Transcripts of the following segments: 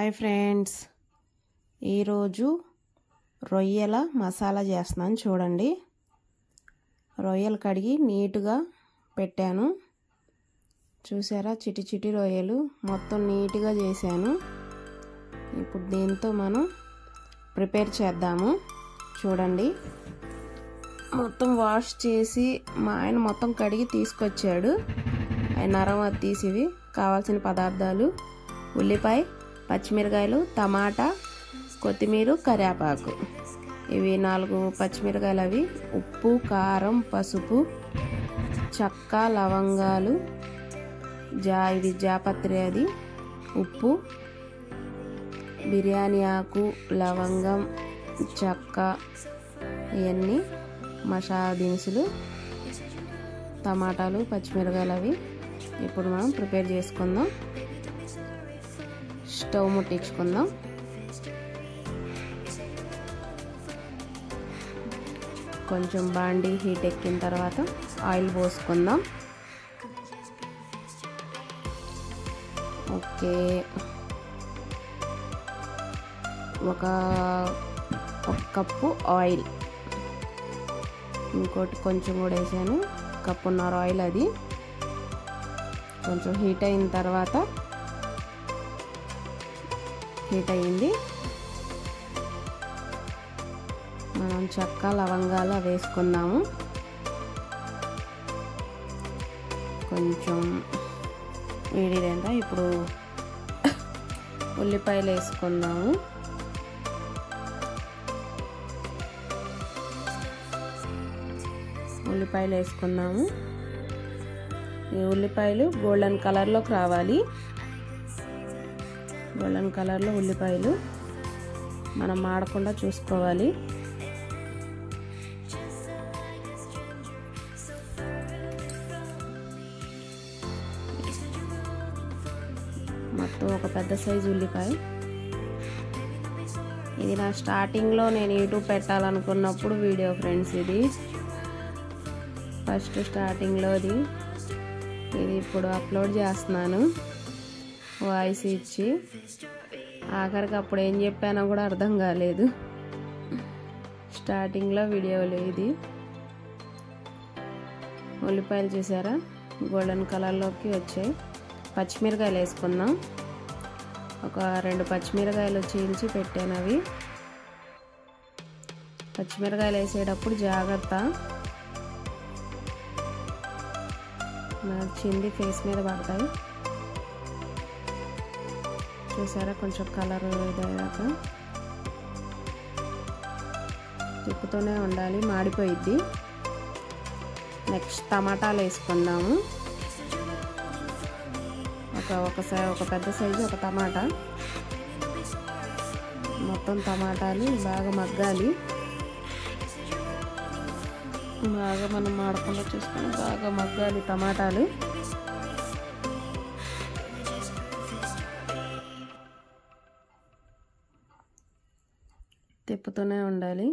Hi friends, ఈరోజు రొయ్యల మసాలా చేస్తున్నాను. చూడండి, రొయ్యలు కడిగి నీట్గా పెట్టాను. చూసారా, చిటి చిటి రొయ్యలు మొత్తం నీట్గా చేశాను. ఇప్పుడు దీంతో మనం ప్రిపేర్ చేద్దాము. చూడండి, మొత్తం వాష్ చేసి మా ఆయన మొత్తం కడిగి తీసుకొచ్చాడు. ఆయన నరం అది తీసివి. కావాల్సిన పదార్థాలు: ఉల్లిపాయ, పచ్చిమిరకాయలు, టమాటా, కొత్తిమీర, కరివేపాకు. ఇవి 4 పచ్చిమిరకాయలు, అవి ఉప్పు, కారం, పసుపు, చెక్క, లవంగాలు, ఇది జాపత్రి, అది ఉప్పు, బిర్యానీ ఆకు, లవంగం, చెక్క, ఇవన్నీ మసాలా దినుసులు, టమాటాలు, పచ్చిమిరకాయలు. అవి ఇప్పుడు మనం ప్రిపేర్ చేసుకుందాం. స్టవ్ ముట్టించుకుందాం. కొంచెం బాండీ హీట్ ఎక్కిన తర్వాత ఆయిల్ పోసుకుందాం. ఓకే, ఒక కప్పు ఆయిల్, ఇంకోటి కొంచెం కూడా వేసాను, కప్పున్నర ఆయిల్. అది కొంచెం హీట్ అయిన తర్వాత, హీట్ అయ్యింది, మనం చెక్క, లవంగాలు వేసుకుందాము. కొంచెం వేడిగా ఇప్పుడు ఉల్లిపాయలు వేసుకుందాము. ఉల్లిపాయలు వేసుకుందాము. ఈ ఉల్లిపాయలు గోల్డెన్ కలర్లోకి రావాలి. గోల్డెన్ కలర్లో ఉల్లిపాయలు మనం మాడకుండా చూసుకోవాలి. మొత్తం ఒక పెద్ద సైజు ఉల్లిపాయ. ఇది నా స్టార్టింగ్లో నేను యూట్యూబ్ పెట్టాలనుకున్నప్పుడు వీడియో ఫ్రెండ్స్. ఇది ఫస్ట్ స్టార్టింగ్లోది. ఇది ఇప్పుడు అప్లోడ్ చేస్తున్నాను వాయిస్ ఇచ్చి. ఆఖరికి అప్పుడు ఏం చెప్పానో కూడా అర్థం కాలేదు. స్టార్టింగ్లో వీడియోలు. ఇది ఉల్లిపాయలు చూసారా, గోల్డెన్ కలర్లోకి వచ్చాయి. పచ్చిమిరకాయలు వేసుకుందాం. ఒక 2 పచ్చిమిరకాయలు చీల్చి పెట్టాను. అవి పచ్చిమిరకాయలు వేసేటప్పుడు జాగ్రత్త, చింది ఫేస్ మీద పడతాయి. చూసారా, కొంచెం కలర్ ఇదయ్యాక తిప్పుతూనే ఉండాలి, మాడిపోయిద్ది. నెక్స్ట్ టమాటాలు వేసుకుందాము. ఒక పెద్ద సైజు ఒక టమాటా. మొత్తం టమాటాలు బాగా మగ్గాలి. బాగా మనం మాడకుండా చూసుకొని బాగా మగ్గాలి టమాటాలు. తిప్పుతూనే ఉండాలి.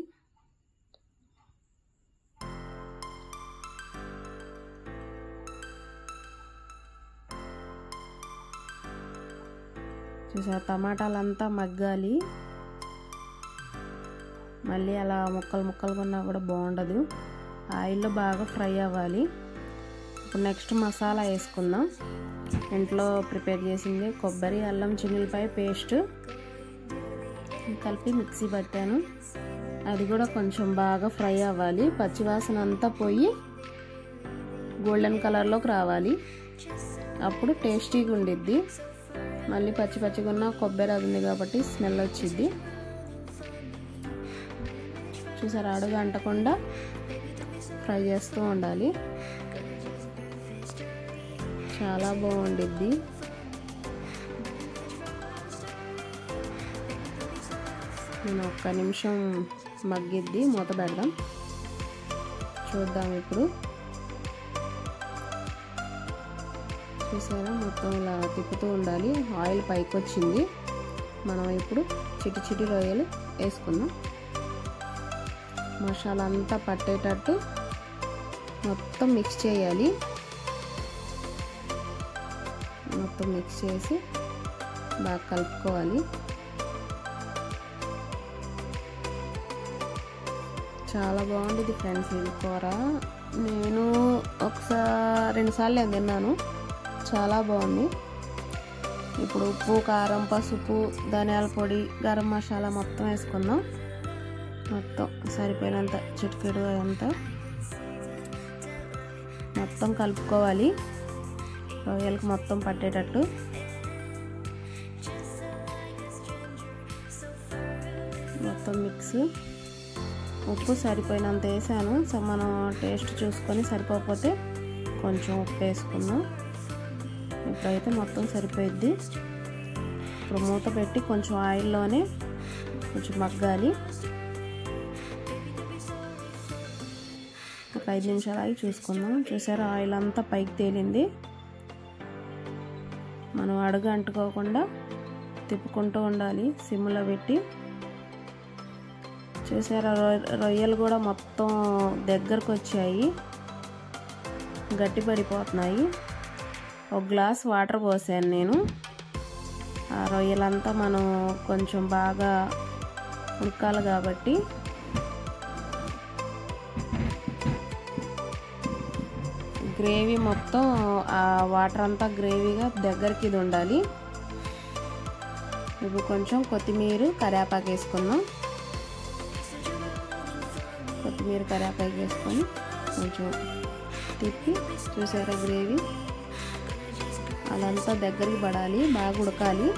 చూసా, టమాటాలంతా మగ్గాలి. మళ్ళీ అలా ముక్కలుగా ఉన్నా కూడా బాగుండదు. ఆయిల్లో బాగా ఫ్రై అవ్వాలి. ఇప్పుడు నెక్స్ట్ మసాలా వేసుకుందాం. ఇంట్లో ప్రిపేర్ చేసింది కొబ్బరి, అల్లం, చిన్నులపాయ పేస్ట్ కలిపి మిక్సీ పట్టాను. అది కూడా కొంచెం బాగా ఫ్రై అవ్వాలి. పచ్చివాసన అంతా పోయి గోల్డెన్ కలర్లోకి రావాలి. అప్పుడు టేస్టీగా ఉండిద్ది. మళ్ళీ పచ్చిగా ఉన్న కొబ్బరి అది ఉంది కాబట్టి స్మెల్ వచ్చిద్ది. చూసారా, అడుగు అంటకుండా ఫ్రై చేస్తూ ఉండాలి. చాలా బాగుండిద్ది. నేను 1 నిమిషం మగ్గిద్ది, మూత పెడదాం. చూద్దాం ఇప్పుడు. చూసారా, మొత్తం ఇలా తిప్పుతూ ఉండాలి. ఆయిల్ పైకి వచ్చింది. మనం ఇప్పుడు చిటి చిటి రొయ్యలు వేసుకుందాం. మసాలా అంతా పట్టేటట్టు మొత్తం మిక్స్ చేయాలి. మొత్తం మిక్స్ చేసి బాగా కలుపుకోవాలి. చాలా బాగుంటుంది ఫ్రెండ్స్ ఇది కూర. నేను ఒకసారి 2 సార్లు తిన్నాను, చాలా బాగుంది. ఇప్పుడు ఉప్పు, కారం, పసుపు, ధనియాల పొడి, గరం మసాలా మొత్తం వేసుకుందాం. మొత్తం సరిపోయినంత చిటికెడు అంతా మొత్తం కలుపుకోవాలి, రొయ్యలకు మొత్తం పట్టేటట్టు. మొత్తం మిక్స్. ఉప్పు సరిపోయినంత వేసాను. సో మనం టేస్ట్ చూసుకొని సరిపోకపోతే కొంచెం ఉప్పు వేసుకుందాం. ఇప్పుడైతే మొత్తం సరిపోయిద్ది. ఇప్పుడు మూత పెట్టి కొంచెం ఆయిల్లోనే కొంచెం మగ్గాలి. ఒక 5 నిమిషాలు ఆగి చూసుకుందాం. చూసారా, ఆయిల్ అంతా పైకి తేలింది. మనం అడుగు అంటుకోకుండా తిప్పుకుంటూ ఉండాలి సిమ్లో పెట్టి. చూసారా, రొయ్యలు కూడా మొత్తం దగ్గరకు వచ్చాయి, గట్టి పడిపోతున్నాయి. 1 గ్లాస్ వాటర్ పోసాను నేను. ఆ రొయ్యలంతా మనం కొంచెం బాగా ఉడకాలి కాబట్టి గ్రేవీ మొత్తం ఆ వాటర్ అంతా గ్రేవీగా దగ్గరికి ఇది ఉండాలి. ఇప్పుడు కొంచెం కొత్తిమీర, కరివేపాకు వేసుకుందాం. కొత్తిమీర, కరివేపాకు వేసుకొని కొంచెం తిప్పి, చూసారా గ్రేవీ అదంతా దగ్గరికి పడాలి, బాగా ఉడకాలి.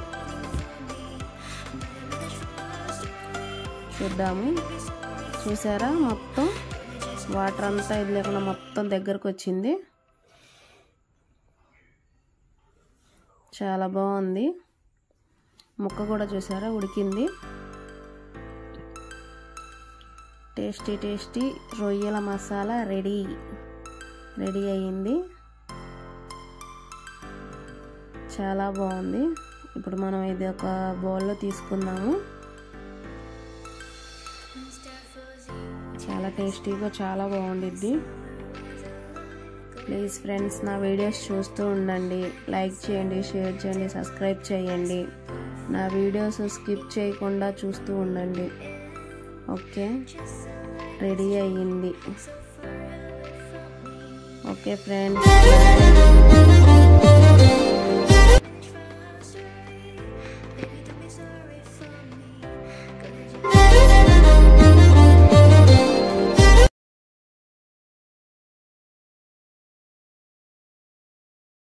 చూద్దాము. చూసారా, మొత్తం వాటర్ అంతా ఇది లేకుండా మొత్తం దగ్గరకు వచ్చింది. చాలా బాగుంది. ముక్క కూడా చూసారా ఉడికింది. టేస్టీ టేస్టీ రొయ్యల మసాలా రెడీ అయ్యింది. చాలా బాగుంది. ఇప్పుడు మనం ఇది ఒక బౌల్లో తీసుకుందాము. చాలా టేస్టీగా చాలా బాగుండిద్ది. ప్లీజ్ ఫ్రెండ్స్, నా వీడియోస్ చూస్తూ ఉండండి. లైక్ చేయండి, షేర్ చేయండి, సబ్స్క్రైబ్ చేయండి. నా వీడియోస్ స్కిప్ చేయకుండా చూస్తూ ఉండండి. ఓకే, రెడీ అయ్యింది. Okay friends.